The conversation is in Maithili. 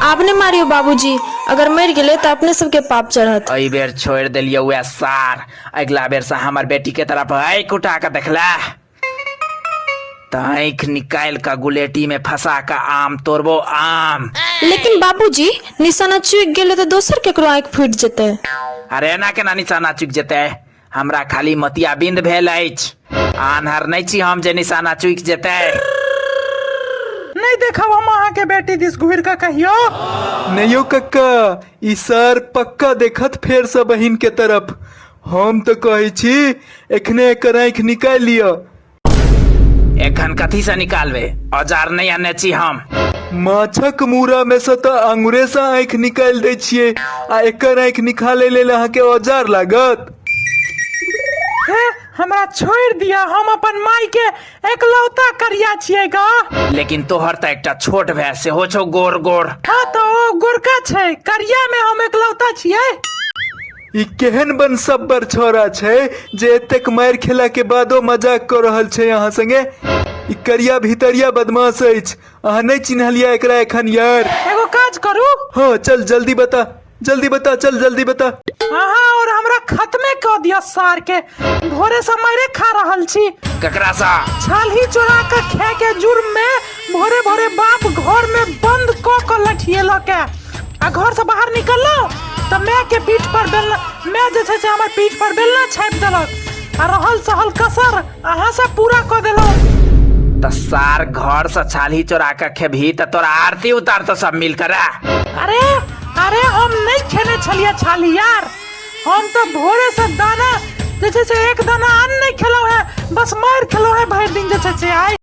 आपने मारियो बाबूजी, अगर मर गए तो अपने सबके पाप चढ़त। अई बेर छोड़ दिलिए हुए सार, अगला बेर से हमार बेटी के तरफ आँख उठा के देखला तो आँख निकाल का गुलेटी में फंसा का आम तोड़बो आम। लेकिन बाबूजी निशाना चूक गेले तो दोसर केकरो आँख फूट जेते। अरे ना केना निशाना चूक जेते, हमरा खाली मतिया बिंद भेल अछि, आन्हर नहीं छी हम जे निशाना चूक जेते। नहीं देखा वहाँ के बेटी दिस घुर का कहियो नहीं कक्का, ई सर पक्का देखत फेर से बहिन के तरफ। हम तो कहे छी एखने एकर आँख निकाल लियो। एखन कथी से निकालबे, औजार नहीं आने छी हम। माछक मूरा में से तो अंगुरे से आँख निकाल दे छिए, आ एकर आँख निकाले ले अहाँ के औजार लागत। हमरा छोड़ दिया, हम अपन माई के एकलौता करिया छिए गा। लेकिन तोहर तो एकटा छोट भैंस से हो छो गोर गोर। हाँ तो ओ गोरका छै, करिया में हम एकलौता छिए। ई केहन बन सब्बर छोरा छै जे एतेक मार खेला के बादो मजाक कर रहल छै अहाँ संगे। ई करिया भीतरिया बदमाश अछि, अहाँ नहीं चिन्हलिया एकरा एखन यार। एगो काज करू। हाँ चल जल्दी बता, जल्दी बता, चल जल्दी बता। हाँ और हमरा खत्मे क दिया सार के, भोरे से मारे खा रहल छी। ककरा सा? छाली चोरा के खे के जुर्म में भोरे भोरे बाप घर में बंद क लठिएल के, आ घर से बाहर निकललो तो मैं के पीठ पर बेलना, मैं जे छै से हमर पीठ पर बेलना छाप देलक, आ रहल सहल कसर अहाँ से पूरा क देलो। तो सार घर से छाली चोरा के खेभी तो तोरा आरती उतार तो सब मिल कर। अरे अरे हम नहीं खेने छलिए छाली यार, हम तो भोरे से दाना जैसे से एक दाना अन्न नहीं खेलो है, बस मार खेलो है भर दिन जैसे से आए।